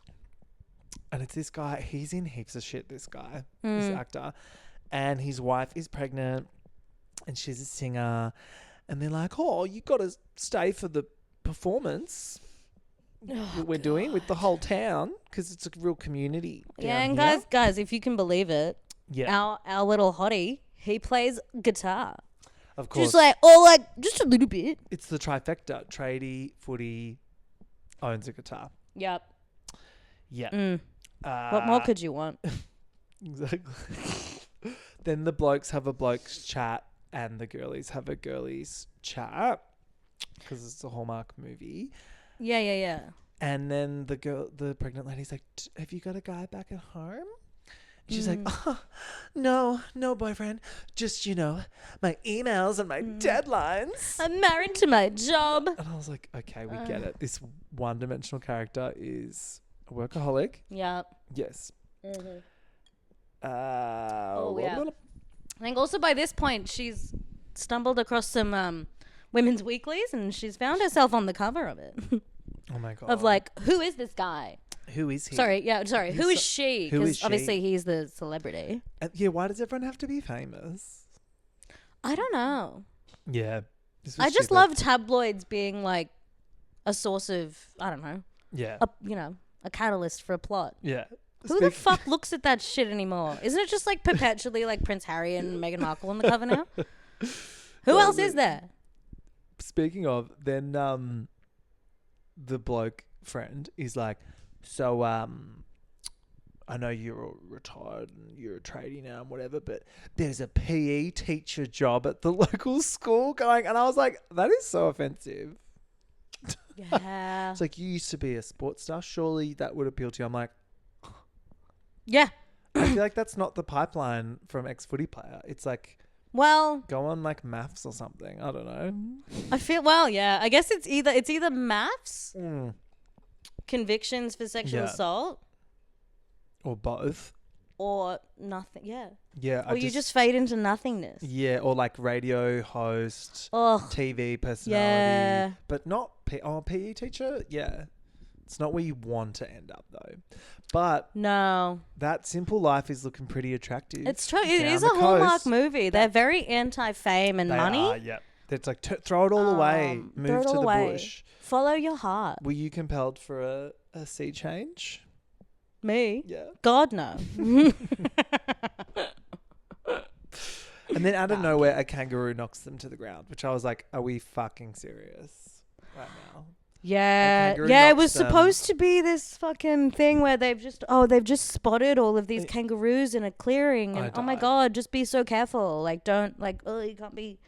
And it's this guy. He's in heaps of shit, this guy. This actor. And his wife is pregnant. And she's a singer. And they're like, "Oh, you got to stay for the performance that we're doing with the whole town. Because it's a real community Yeah, down and here." guys, if you can believe it, Yeah, our little hottie, he plays guitar. of course. Just a little bit. It's the trifecta. Tradie, footy, owns a guitar. Yep. Yeah. What more could you want? Exactly. Then the blokes have a blokes chat and the girlies have a girlies chat because it's a Hallmark movie. Yeah. And then the pregnant lady's like, "Have you got a guy back at home?" And she's like, "Oh, no boyfriend. Just, my emails and my deadlines." I'm married to my job. And I was like, okay, we get it. This one-dimensional character is a workaholic. Yep. Yes. Yeah. Yeah. I think also by this point she's stumbled across some women's weeklies and she's found herself on the cover of it. Oh my god. Of like, who is this guy? Who is he? Sorry. Who is she? who is Because she? obviously he's the celebrity. Yeah. Why does everyone have to be famous? I don't know. Yeah. I just love tabloids being like a source of, I don't know, Yeah. a catalyst for a plot. Yeah. Who the fuck looks at that shit anymore? Isn't it just like perpetually like Prince Harry and Meghan Markle on the cover now? Who else is there? Speaking of, then the bloke friend is like, "So I know you're retired and you're a tradie now and whatever, but there's a PE teacher job at the local school going," and I was like, that is so offensive. Yeah. It's like, you used to be a sports star. Surely that would appeal to you. I'm like, Yeah. I feel like that's not the pipeline from ex-footy player. It's like, Well, go on like maths or something. I don't know. I feel I guess it's either maths, convictions for sexual Yeah. assault, Or both. or nothing. Yeah. Yeah. Or you just fade into nothingness. Yeah, or like radio host, Oh. TV personality. Yeah. But not PE teacher? Yeah. It's not where you want to end up though. But No. that simple life is looking pretty attractive. It's true. It down is the a Hallmark coast. movie. They're very anti-fame and They money. are, yeah. It's like throw it all away, throw move it to all the away. bush. Follow your heart. Were you compelled for a sea change? Me? Yeah. God, no. And then out of nowhere, a kangaroo knocks them to the ground, which I was like, are we fucking serious right now? Yeah. kangaroo Yeah, it knocks was them. supposed to be this fucking thing where they've just spotted all of these kangaroos in a clearing. And I oh my died. God, just be so careful. Like, don't, like, oh, you can't be.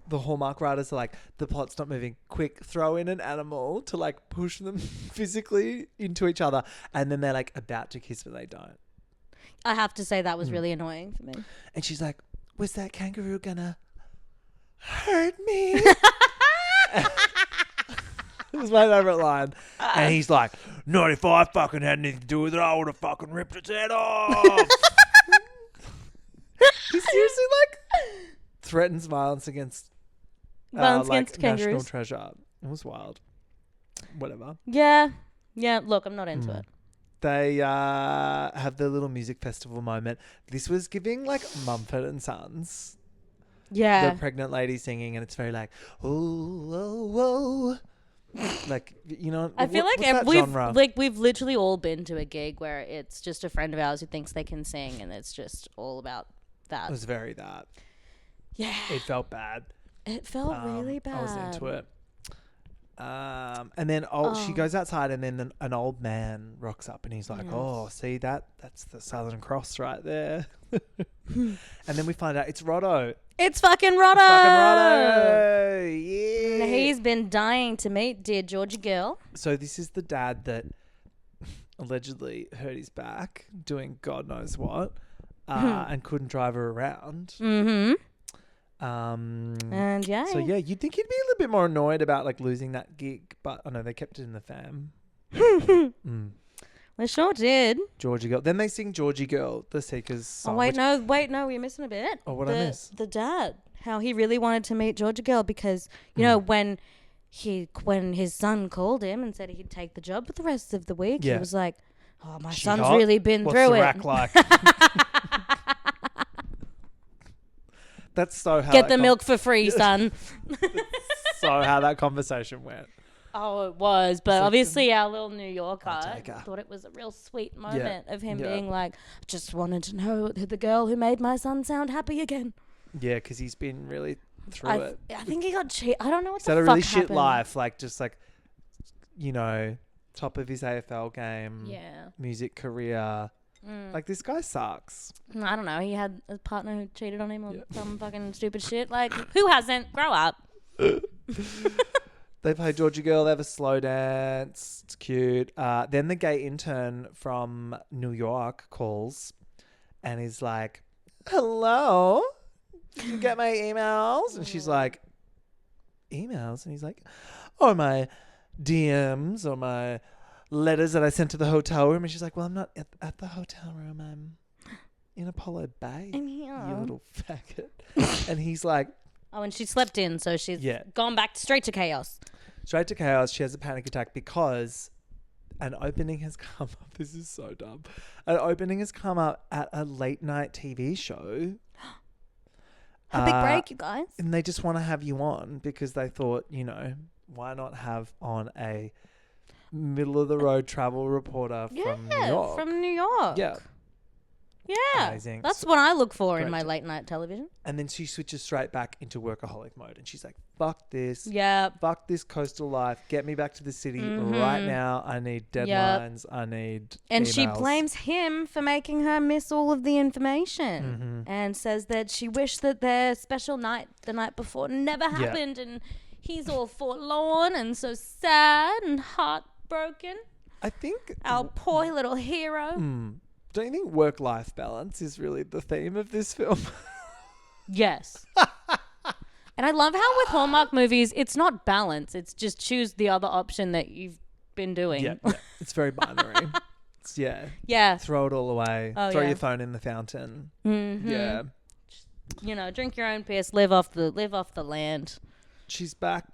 The Hallmark writers are like, the plot's not moving. Quick, throw in an animal to like push them physically into each other. And then they're like about to kiss, but they don't. I have to say that was really annoying for me. And she's like, was that kangaroo gonna hurt me? It was my favourite line. And he's like, not if I fucking had anything to do with it, I would have fucking ripped its head off. He seriously like threatens violence against Violence like against national kangaroos. treasure. It was wild. Whatever. Yeah. Yeah, look, I'm not into it. They have their little music festival moment. This was giving like Mumford and Sons. Yeah. The pregnant lady singing, and it's very like, oh, oh, oh. Like, you know, I feel what's like that we've genre? we've literally all been to a gig where it's just a friend of ours who thinks they can sing, and it's just all about that. It was very that. Yeah. It felt bad. It felt really bad. I was into it. And then she goes outside, and then an old man rocks up, and he's like, "Oh, see that's the Southern Cross right there." And then we find out it's Rotto. It's fucking Rotto. Rotto. Yeah. He's been dying to meet dear Georgie girl. So this is the dad that allegedly hurt his back doing God knows what, and couldn't drive her around. Mm-hmm. And yeah. So yeah, you'd think he'd be a little bit more annoyed about like losing that gig, but oh no, they kept it in the fam. They sure did. Georgie Girl. Then they sing Georgie Girl, the Seekers song. Oh wait, no, we're missing a bit. Oh, what'd I miss? The dad, how he really wanted to meet Georgia girl because you know when his son called him and said he'd take the job for the rest of the week, he was like, "Oh, my son's hot? really been What's through the it." rack like? That's so how Get that the milk for free, son. So how that conversation went. Oh, it was. But obviously our little New Yorker take her. thought it was a real sweet moment of him Yeah. being like, I just wanted to know the girl who made my son sound happy again. Yeah, because he's been really through I it. think he got cheated. I don't know what He's the had a fuck really shit happened. life, like just like, you know, top of his AFL game, Yeah. music career. Like this guy sucks. I don't know. He had a partner who cheated on him or some fucking stupid shit. Like, who hasn't? Grow up. They play Georgie Girl. They have a slow dance. It's cute. Then the gay intern from New York calls and is like, hello, did you get my emails? And she's like, emails? And he's like, oh, my DMs or my letters that I sent to the hotel room. And she's like, well, I'm not at the hotel room. I'm in Apollo Bay, I'm here. you little faggot. And he's like, Oh, and she slept in, so she's gone back straight to chaos. Straight to chaos. She has a panic attack because an opening has come up. This is so dumb. An opening has come up at a late night TV show. A big break, you guys. And they just want to have you on because they thought, you know, why not have on a middle of the road travel reporter from New York? From New York. Yeah. Yeah. Amazing. That's what I look for in Great. my late night television. And then she switches straight back into workaholic mode. And she's like, fuck this. Yeah. Fuck this coastal life. Get me back to the city right now. I need deadlines. I need And emails. she blames him for making her miss all of the information and says that she wished that their special night the night before never happened and he's all forlorn and so sad and heartbroken. I think... Our poor little hero. Don't you think work-life balance is really the theme of this film? Yes. And I love how with Hallmark movies, it's not balance. It's just choose the other option that you've been doing. Yeah. It's very binary. It's, Yeah. Throw it all away. Oh, Throw yeah. your phone in the fountain. Yeah. You know, drink your own piss, live off the land. She's back.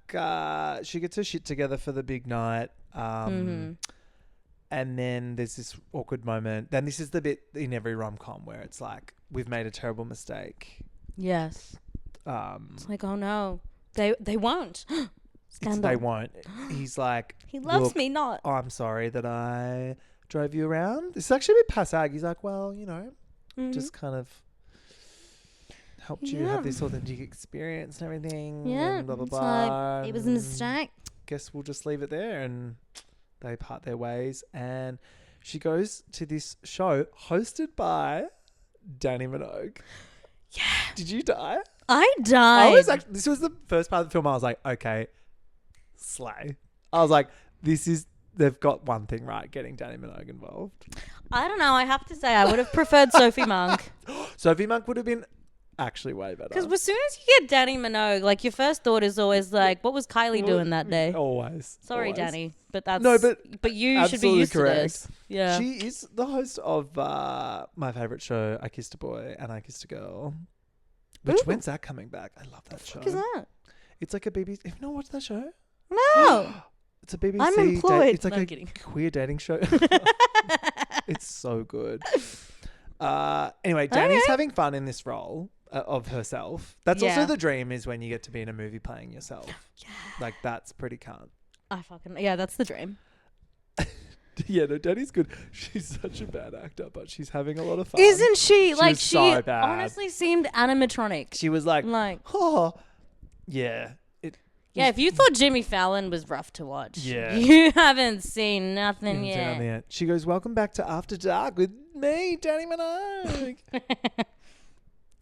She gets her shit together for the big night. And then there's this awkward moment. Then this is the bit in every rom-com where it's like, we've made a terrible mistake. Yes. It's like, oh no. They won't. Scandal. They won't. He's like, He loves "Look, me not. I'm sorry that I drove you around." It's actually a bit passag. He's like, well, just kind of helped you have this authentic experience and everything. Yeah. And blah, blah, It's blah. like, it was a mistake. Guess we'll just leave it there. And they part their ways. And she goes to this show hosted by Danny Minogue. Yeah. Did you die? I died. This was the first part of the film. I was like, okay, slay. I was like, they've got one thing right, getting Danny Minogue involved. I don't know. I have to say, I would have preferred Sophie Monk. Sophie Monk would have been actually way better. Because as soon as you get Danny Minogue, like your first thought is always like, what was Kylie doing that day? Always. Sorry, always. Danny, but that's No, but you should be absolutely used correct. to this. Yeah. She is the host of my favorite show, I Kissed a Boy and I Kissed a Girl. Which when's that coming back? I love that show. What is that? It's like a BBC. Have you not watched that show? No. It's a BBC. I'm employed. It's like No, I'm a kidding. queer dating show. It's so good. Anyway, Danny's having fun in this role of herself. That's also the dream, is when you get to be in a movie playing yourself. Yeah. Like, that's pretty cunt. That's the dream. Yeah, no, Danny's good. She's such a bad actor, but she's having a lot of fun. Isn't she? Like, was she so bad. honestly seemed animatronic. She was like, oh, yeah. Yeah, if you thought Jimmy Fallon was rough to watch, Yeah. you haven't seen nothing yet. She goes, welcome back to After Dark with me, Danny Minogue.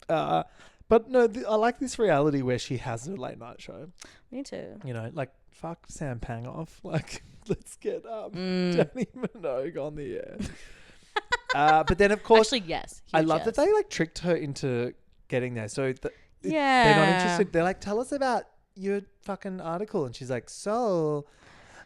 But no, I like this reality where she has a late night show. Me too. Like, fuck Sam Pang off. Like, let's get Danny Minogue on the air. But then, of course, actually, yes. I love that they like tricked her into getting there. So they're Yeah. not interested. They're like, tell us about your fucking article. And she's like, so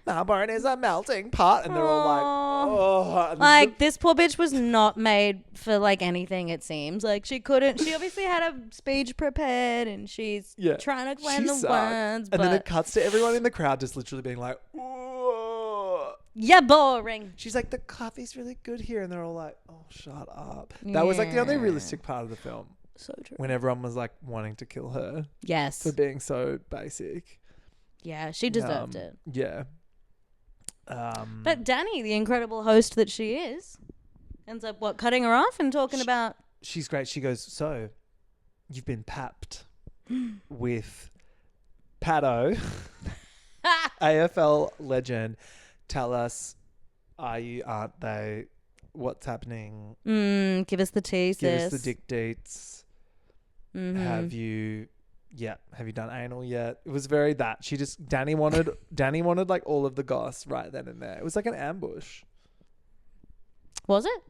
Melbourne is a melting pot. And they're all like, oh. And like, this poor bitch was not made for like anything, it seems. Like, she obviously had a speech prepared and she's trying to find the words. And then it cuts to everyone in the crowd just literally being like, oh. Yeah, boring. She's like, the coffee's really good here. And they're all like, oh, shut up. That was like the only realistic part of the film. So true. When everyone was like wanting to kill her. Yes. For being so basic. Yeah, she deserved it. Yeah. But Danny, the incredible host that she is, ends up cutting her off and talking about. She's great. She goes, so you've been papped with Pato, AFL legend. Tell us, aren't they? What's happening? Give us the tea, sis. Give us the dick deets. Mm-hmm. Have you done anal yet? It was very that. Danny wanted like all of the goss right then and there. It was like an ambush. Was it?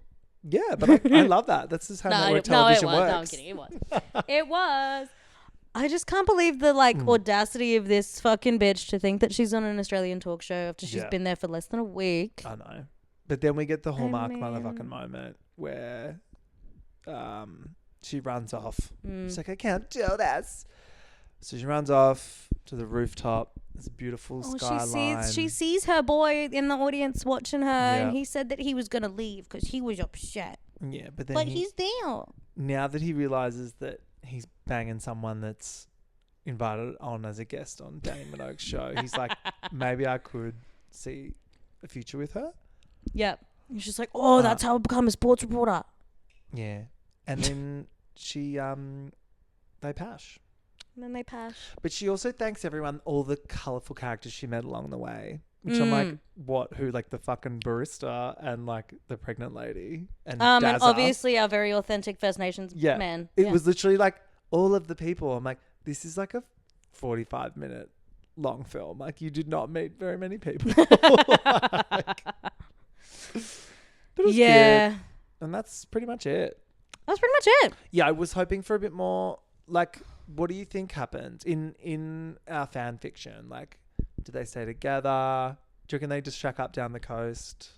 Yeah, but I love that. That's just how network television works. No, I'm kidding. It was. It was. I just can't believe the audacity of this fucking bitch to think that she's on an Australian talk show after she's been there for less than a week. I know. But then we get the Hallmark motherfucking moment where she runs off. She's like, I can't do this. So she runs off to the rooftop. There's a beautiful skyline. She sees her boy in the audience watching her, and he said that he was going to leave because he was upset. Yeah, but then he's there. Now that he realizes that he's banging someone that's invited on as a guest on Danny Minogue's show, he's like, maybe I could see a future with her. Yep. He's just like, oh, that's how I become a sports reporter. Yeah. And then they pash. And then they pash. But she also thanks everyone, all the colourful characters she met along the way. Which I'm like, who, like the fucking barista and like the pregnant lady and Dazza. And obviously our very authentic First Nations man. It was literally like all of the people. I'm like, this is like a 45-minute long film. Like, you did not meet very many people. But it was good. And that's pretty much it. That's pretty much it. Yeah, I was hoping for a bit more. Like, what do you think happened in our fan fiction? Like, did they stay together? Do you reckon they just shack up down the coast?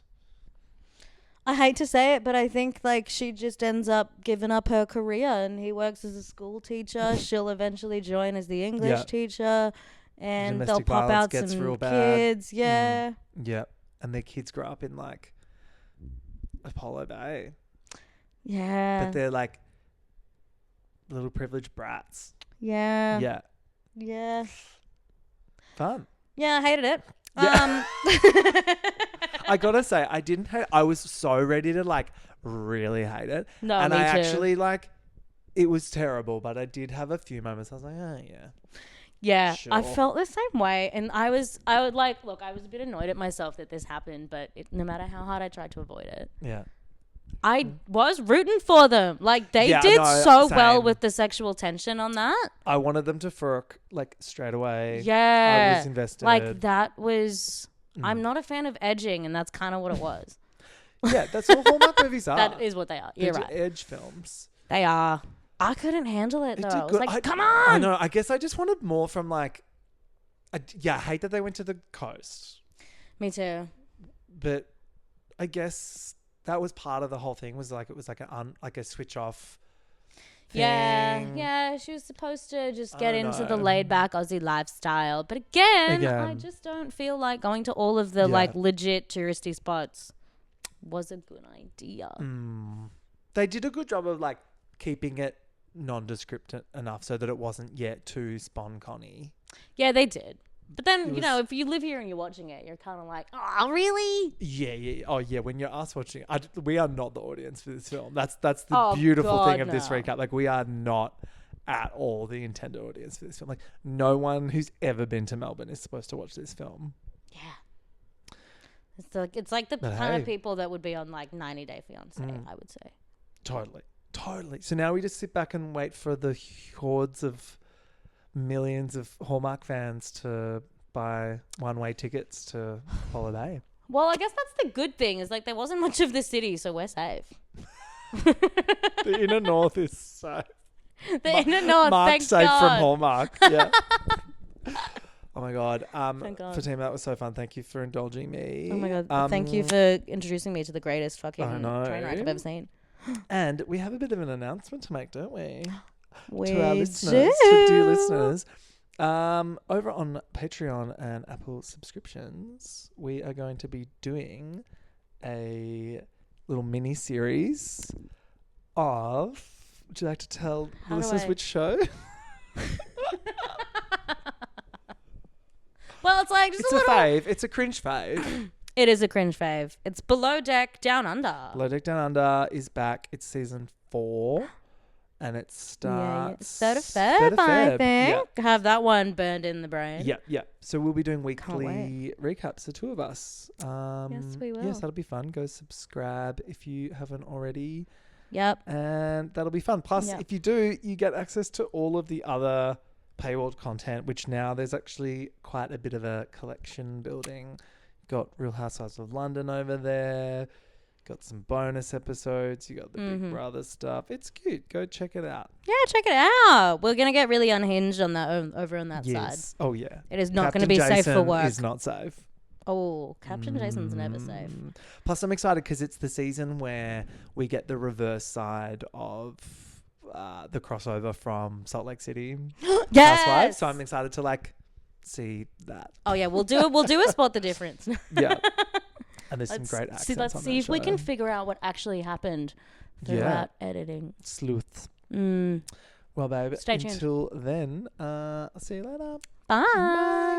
I hate to say it, but I think like she just ends up giving up her career, and he works as a school teacher. She'll eventually join as the English teacher, and Domestic they'll pop out gets some real bad. kids. Yeah. Yeah. And their kids grow up in like Apollo Bay. Yeah. But they're like little privileged brats. Yeah. Yeah. Yeah. Fun. Yeah, I hated it. Yeah. I gotta say, I didn't hate. I was so ready to like really hate it. No, and me I too. actually like. It was terrible, but I did have a few moments. I was like, oh yeah. Yeah, I Sure. felt the same way, and I was a bit annoyed at myself that this happened, but no matter how hard I tried to avoid it, Yeah. I was rooting for them. Like they Yeah, did no, so well same. with the sexual tension on that. I wanted them to fuck like straight away. Yeah, I was invested. Like that was. I'm not a fan of edging, and that's kind of what it was. Yeah, that's what Hallmark movies are. That is what they are. You're They're right. edge films. They are. I couldn't handle it though. did I was good. like, come I on. know. I guess I just wanted more from like. I hate that they went to the coast, Me too. but I guess that was part of the whole thing. Was like it was like a switch off. Yeah, thing. yeah. She was supposed to just get don't into the know. laid back Aussie lifestyle, but again, I Again. just don't feel like going to all of the like legit touristy spots was a good idea. They did a good job of like keeping it nondescript enough so that it wasn't yet too spon-conny. Yeah, they did. But then, It if you live here and you're watching it, you're kind of like, oh, really? Yeah. Oh, yeah. When you're us watching, we are not the audience for this film. That's the Oh, beautiful God, thing of this no. recap. Like, we are not at all the intended audience for this film. Like, no one who's ever been to Melbourne is supposed to watch this film. Yeah. It's like the But kind hey. of people that would be on like 90 Day Fiance, I would say. Totally. So now we just sit back and wait for the hordes of millions of Hallmark fans to buy one-way tickets to holiday. Well, I guess that's the good thing is like there wasn't much of the city, so we're safe. The inner north is safe. The inner north, Mark's thank safe God. from Hallmark. Yeah. Oh my God. Thank God. Fatima, that was so fun. Thank you for indulging me. Oh my God. Thank you for introducing me to the greatest fucking I know. train wreck I've ever seen. And we have a bit of an announcement to make, don't we? We To our listeners, to dear listeners. Over on Patreon and Apple subscriptions, we are going to be doing a little mini series of. Would you like to tell How do listeners I- which show? Well, it's like just It's a a little. fave. It's a cringe fave. It is a cringe fave. It's Below Deck Down Under. Below Deck Down Under is back. It's season 4. And it starts... 3rd of Feb, I think. Yeah. Have that one burned in the brain. Yeah. So we'll be doing Can't weekly recaps, the two of us. Yes, we will. Yes, that'll be fun. Go subscribe if you haven't already. Yep. And that'll be fun. Plus, Yep. if you do, you get access to all of the other paywalled content, which now there's actually quite a bit of a collection building. Got Real Housewives of London over there. Got some bonus episodes. You got the Big Brother stuff. It's cute. Go check it out. Yeah, check it out. We're going to get really unhinged on that over on that side. Oh, yeah. It is not Captain going to be safe for Jason work. is not safe. Oh, Captain Jason's never safe. Plus, I'm excited because it's the season where we get the reverse side of the crossover from Salt Lake City Housewives. Yes. So I'm excited to see that. Oh yeah, we'll do it. We'll do a spot the difference. Yeah. And there's some great accents Let's on see that if we can show. figure out what actually happened throughout editing. Sleuth. Mm. Well, babe, Stay tuned. until then, I'll see you later. Bye.